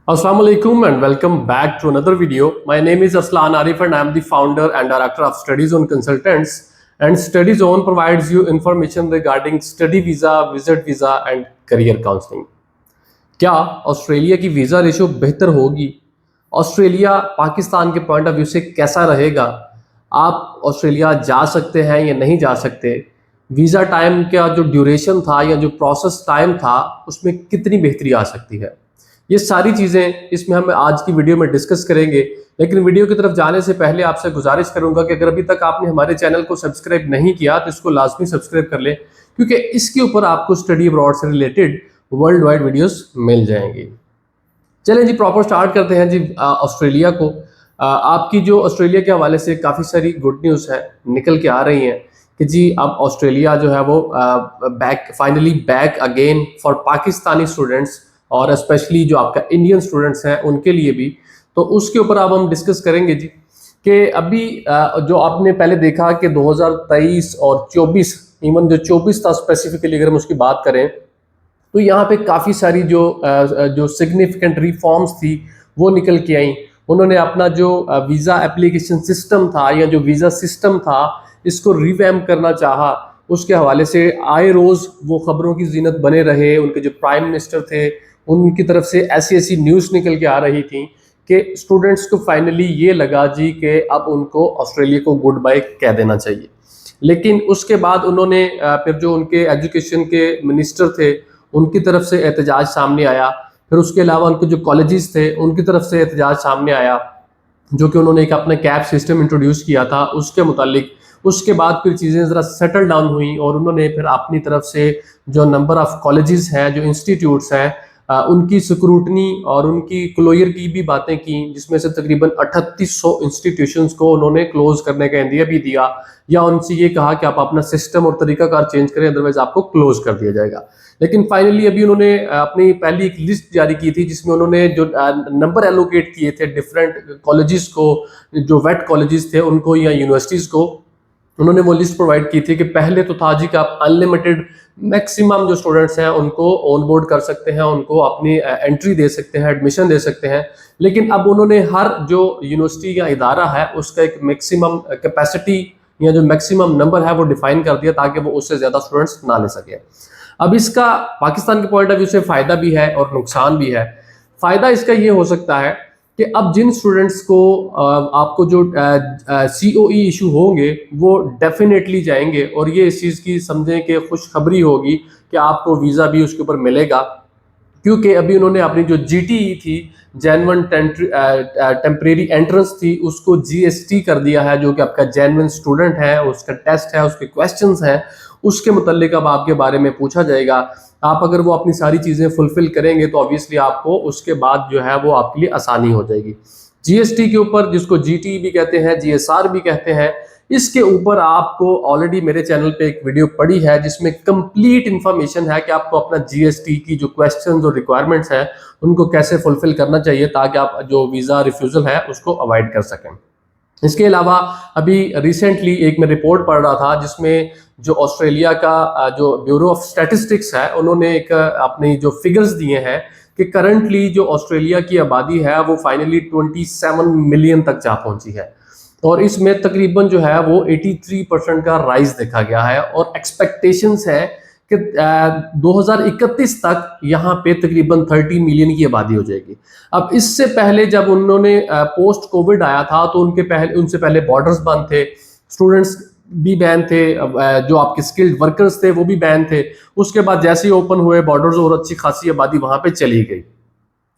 Assalamu alaikum and welcome back to another video. My name is Aslan Arif and I am the founder and director of Study Zone Consultants. And Study Zone provides you information regarding study visa, visit visa and career counseling. क्या Australia की visa ratio बेहतर होगी? Australia Pakistan के point of view से कैसा रहेगा? आप Australia जा सकते हैं या नहीं जा सकते? वीज़ा टाइम का जो ड्यूरेशन था या जो प्रोसेस टाइम था उसमें कितनी बेहतरी आ सकती है? ये सारी चीज़ें इसमें हम आज की वीडियो में डिस्कस करेंगे। लेकिन वीडियो की तरफ जाने से पहले आपसे गुजारिश करूंगा कि अगर अभी तक आपने हमारे चैनल को सब्सक्राइब नहीं किया तो इसको लाजमी सब्सक्राइब कर लें, क्योंकि इसके ऊपर आपको स्टडी अब्रॉड से रिलेटेड वर्ल्ड वाइड वीडियोस मिल जाएंगी। चलें जी, प्रॉपर स्टार्ट करते हैं जी। ऑस्ट्रेलिया को आपकी जो ऑस्ट्रेलिया के हवाले से काफ़ी सारी गुड न्यूज़ है निकल के आ रही हैं कि जी अब ऑस्ट्रेलिया जो है वो finally back again for Pakistani students और स्पेशली जो आपका इंडियन स्टूडेंट्स हैं उनके लिए भी। तो उसके ऊपर अब हम डिस्कस करेंगे जी कि अभी जो आपने पहले देखा कि 2023 और 24, इवन जो 24 था स्पेसिफिकली अगर हम उसकी बात करें तो यहाँ पे काफ़ी सारी जो सिग्निफिकेंट रिफॉर्म्स थी वो निकल के आई। उन्होंने अपना जो वीज़ा एप्लीकेशन सिस्टम था या जो वीज़ा सिस्टम था इसको रिवैम्प करना चाहा। उसके हवाले से आए रोज़ वो ख़बरों की जीनत बने रहे। उनके जो प्राइम मिनिस्टर थे उनकी तरफ से ऐसी ऐसी न्यूज़ निकल के आ रही थी कि स्टूडेंट्स को फाइनली ये लगा जी कि अब उनको ऑस्ट्रेलिया को गुड बाय कह देना चाहिए। लेकिन उसके बाद उन्होंने फिर जो उनके एजुकेशन के मिनिस्टर थे उनकी तरफ से एहतजाज सामने आया। फिर उसके अलावा उनके जो कॉलेजेस थे उनकी तरफ से एहतजाज सामने आया, जो कि उन्होंने एक अपना कैप सिस्टम इंट्रोड्यूस किया था उसके मुतालिक। उसके बाद फिर चीज़ें ज़रा सेटल डाउन हुई और उन्होंने फिर अपनी तरफ से जो नंबर ऑफ़ कॉलेजेस हैं, जो इंस्टीट्यूट्स हैं, उनकी स्क्रूटनी और उनकी क्लोजर की भी बातें की, जिसमें से तकरीबन 3800 इंस्टीट्यूशंस को उन्होंने क्लोज करने का इंदिया भी दिया या उनसे ये कहा कि आप अपना सिस्टम और तरीकाकार चेंज करें, अदरवाइज आपको क्लोज कर दिया जाएगा। लेकिन फाइनली अभी उन्होंने अपनी पहली एक लिस्ट जारी की थी जिसमें उन्होंने जो नंबर एलोकेट किए थे डिफरेंट कॉलेजेस को, जो वेट कॉलेजेस थे उनको या यूनिवर्सिटीज़ को, उन्होंने वो लिस्ट प्रोवाइड की थी कि पहले तो था जी कि आप अनलिमिटेड मैक्सिमम जो स्टूडेंट्स हैं उनको ऑन बोर्ड कर सकते हैं, उनको अपनी एंट्री दे सकते हैं, एडमिशन दे सकते हैं। लेकिन अब उन्होंने हर जो यूनिवर्सिटी या इदारा है उसका एक मैक्सिमम कैपेसिटी या जो मैक्सिमम नंबर है वो डिफाइन कर दिया ताकि वो उससे ज़्यादा स्टूडेंट्स ना ले सके। अब इसका पाकिस्तान के पॉइंट ऑफ व्यू से फ़ायदा भी है और नुकसान भी है। फ़ायदा इसका ये हो सकता है कि अब जिन स्टूडेंट्स को आपको जो COE इशू होंगे वो डेफिनेटली जाएंगे और ये इस चीज़ की समझें कि खुशखबरी होगी कि आपको वीज़ा भी उसके ऊपर मिलेगा, क्योंकि अभी उन्होंने अपनी जो GTE थी, जेन्युइन टेम्परेरी एंट्रेंस थी, उसको GST कर दिया है, जो कि आपका जेन्युइन स्टूडेंट है, उसका टेस्ट है, उसके क्वेश्चंस हैं, उसके मुतालिक अब आपके बारे में पूछा जाएगा। आप अगर वो अपनी सारी चीज़ें फुलफिल करेंगे तो ऑब्वियसली आपको उसके बाद जो है वो आपके लिए आसानी हो जाएगी। GST के ऊपर, जिसको GT भी कहते हैं, GSR भी कहते हैं, इसके ऊपर आपको ऑलरेडी मेरे चैनल पे एक वीडियो पड़ी है जिसमें कंप्लीट इन्फॉर्मेशन है कि आपको अपना GST की जो क्वेश्चंस और रिक्वायरमेंट्स हैं उनको कैसे फुलफिल करना चाहिए ताकि आप जो वीज़ा रिफ्यूज़ल है उसको अवॉइड कर सकें। इसके अलावा अभी रिसेंटली एक मैं रिपोर्ट पढ़ रहा था जिसमें जो ऑस्ट्रेलिया का जो ब्यूरो ऑफ स्टैटिस्टिक्स है उन्होंने एक अपनी जो फिगर्स दिए हैं कि करंटली जो ऑस्ट्रेलिया की आबादी है वो फाइनली 27 मिलियन तक जा पहुंची है और इसमें तकरीबन जो है वो 83% का राइज देखा गया है और एक्सपेक्टेशंस है कि 2031 तक यहाँ पे तकरीबन 30 मिलियन की आबादी हो जाएगी। अब इससे पहले जब उन्होंने पोस्ट कोविड आया था तो उनसे पहले बॉर्डर्स बंद थे, स्टूडेंट्स भी बैन थे, जो आपके स्किल्ड वर्कर्स थे वो भी बैन थे। उसके बाद जैसे ही ओपन हुए बॉर्डर्स और अच्छी खासी आबादी वहाँ पे चली गई।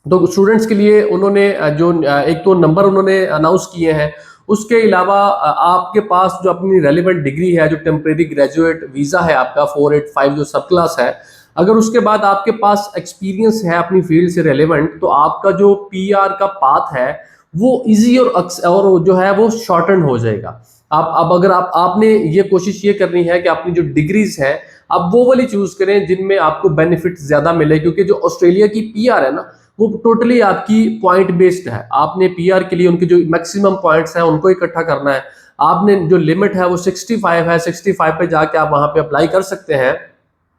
तो स्टूडेंट्स के लिए उन्होंने जो एक तो नंबर उन्होंने अनाउंस किए हैं, उसके अलावा आपके पास जो अपनी रेलिवेंट डिग्री है, जो टेम्परेरी ग्रेजुएट वीज़ा है आपका 485 जो सब क्लास है, अगर उसके बाद आपके पास एक्सपीरियंस है अपनी फील्ड से रेलिवेंट तो आपका जो PR का पाथ है वो इजी और जो है वो शॉर्टन हो जाएगा। आप अब अगर आपने ये कोशिश ये करनी है कि अपनी जो डिग्रीज है आप वो वाली चूज करें जिनमें आपको बेनिफिट ज्यादा मिले, क्योंकि जो ऑस्ट्रेलिया की PR है ना वो टोटली आपकी पॉइंट बेस्ड है। आपने PR के लिए उनके जो मैक्सिमम पॉइंट्स हैं उनको इकट्ठा करना है। आपने जो लिमिट है वो 65 है, 65 पे जाके आप वहां पे अप्लाई कर सकते हैं।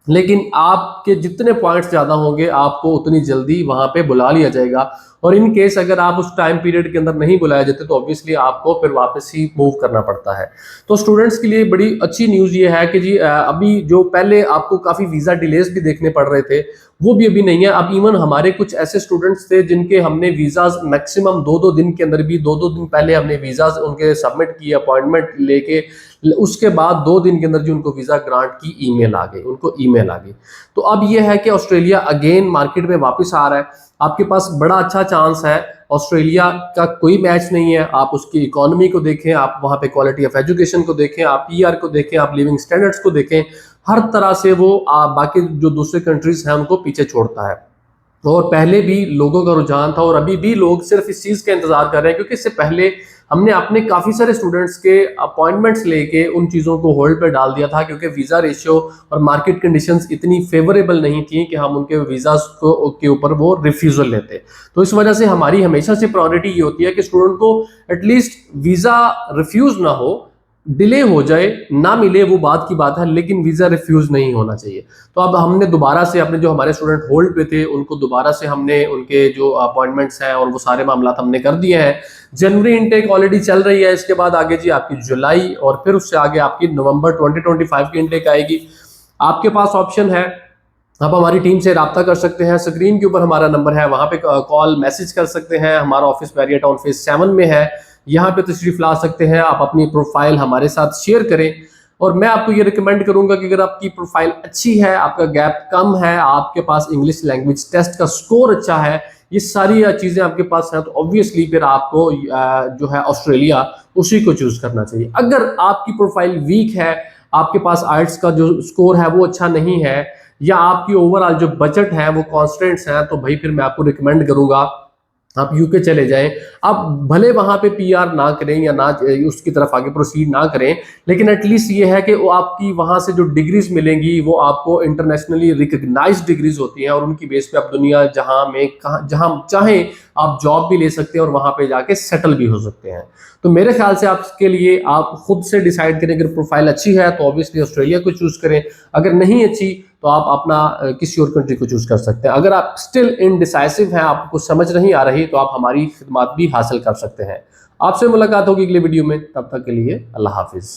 लेकिन आपके जितने पॉइंट्स ज़्यादा होंगे आपको उतनी जल्दी वहाँ पे बुला लिया जाएगा। और इन केस अगर आप उस टाइम पीरियड के अंदर नहीं बुलाए जाते तो ऑब्वियसली आपको फिर वापस ही मूव करना पड़ता है। तो स्टूडेंट्स के लिए बड़ी अच्छी न्यूज़ ये है कि जी अभी जो पहले आपको काफ़ी वीज़ा डिलेज भी देखने पड़ रहे थे वो भी अभी नहीं है। अब इवन हमारे कुछ ऐसे स्टूडेंट्स थे जिनके हमने वीज़ाज मैक्सिमम 2-2 दिन के अंदर भी 2-2 दिन पहले हमने वीज़ाज उनके सबमिट किए अपॉइंटमेंट लेके, उसके बाद 2 दिन के अंदर जो उनको वीज़ा ग्रांट की ईमेल आ गई, उनको ईमेल आ गई। तो अब ये है कि ऑस्ट्रेलिया अगेन मार्केट में वापस आ रहा है। आपके पास बड़ा अच्छा चांस है। ऑस्ट्रेलिया का कोई मैच नहीं है। आप उसकी इकोनॉमी को देखें, आप वहाँ पे क्वालिटी ऑफ एजुकेशन को देखें, आप पीआर को देखें, आप लिविंग स्टैंडर्ड्स को देखें, हर तरह से वो बाकी जो दूसरे कंट्रीज हैं उनको पीछे छोड़ता है। और पहले भी लोगों का रुझान था और अभी भी लोग सिर्फ इस चीज़ का इंतजार कर रहे हैं, क्योंकि इससे पहले हमने अपने काफ़ी सारे स्टूडेंट्स के अपॉइंटमेंट्स लेके उन चीज़ों को होल्ड पे डाल दिया था, क्योंकि वीज़ा रेशियो और मार्केट कंडीशंस इतनी फेवरेबल नहीं थी कि हम उनके वीज़ास को के ऊपर वो रिफ्यूज़ल लेते। तो इस वजह से हमारी हमेशा से प्रायोरिटी ये होती है कि स्टूडेंट को एटलीस्ट वीज़ा रिफ्यूज़ ना हो, डिले हो जाए ना मिले वो बात की बात है, लेकिन वीज़ा रिफ्यूज़ नहीं होना चाहिए। तो अब हमने दोबारा से अपने जो हमारे स्टूडेंट होल्ड पे थे उनको दोबारा से हमने उनके जो अपॉइंटमेंट्स हैं और वो सारे मामला हमने कर दिए हैं। जनवरी इनटेक ऑलरेडी चल रही है, इसके बाद आगे जी आपकी जुलाई और फिर उससे आगे आपकी नवंबर 2025 की इनटेक आएगी। आपके पास ऑप्शन है, आप हमारी टीम से रब्ता कर सकते हैं। स्क्रीन के ऊपर हमारा नंबर है, वहाँ पे कॉल मैसेज कर सकते हैं। हमारा ऑफिस बैरियर टाउन फेज 7 में है, यहाँ पे तशरीफ ला सकते हैं। आप अपनी प्रोफाइल हमारे साथ शेयर करें और मैं आपको ये रिकमेंड करूंगा कि अगर आपकी प्रोफाइल अच्छी है, आपका गैप कम है, आपके पास इंग्लिश लैंग्वेज टेस्ट का स्कोर अच्छा है, ये सारी चीज़ें आपके पास हैं, तो ऑब्वियसली फिर आपको जो है ऑस्ट्रेलिया उसी को चूज करना चाहिए। अगर आपकी प्रोफाइल वीक है, आपके पास आइट्स का जो स्कोर है वो अच्छा नहीं है, या आपकी ओवरऑल जो बजट है वो कॉन्स्टेंट्स हैं, तो भाई फिर मैं आपको रिकमेंड करूंगा आप यूके चले जाएं। आप भले वहां पे पीआर ना करें या ना उसकी तरफ आगे प्रोसीड ना करें, लेकिन एटलीस्ट ये है कि वो आपकी वहां से जो डिग्रीज मिलेंगी वो आपको इंटरनेशनली रिकग्नाइज्ड डिग्रीज होती हैं और उनकी बेस पे आप दुनिया जहां चाहें आप जॉब भी ले सकते हैं और वहां पे जाके सेटल भी हो सकते हैं। तो मेरे ख्याल से आपके लिए आप खुद से डिसाइड करें। अगर प्रोफाइल अच्छी है तो ऑब्वियसली ऑस्ट्रेलिया को चूज करें, अगर नहीं अच्छी तो आप अपना किसी और कंट्री को चूज कर सकते हैं। अगर आप स्टिल इनडिसाइसिव हैं, आपको समझ नहीं आ रही, तो आप हमारी खिदमत भी हासिल कर सकते हैं। आपसे मुलाकात होगी अगले वीडियो में, तब तक के लिए अल्लाह हाफिज।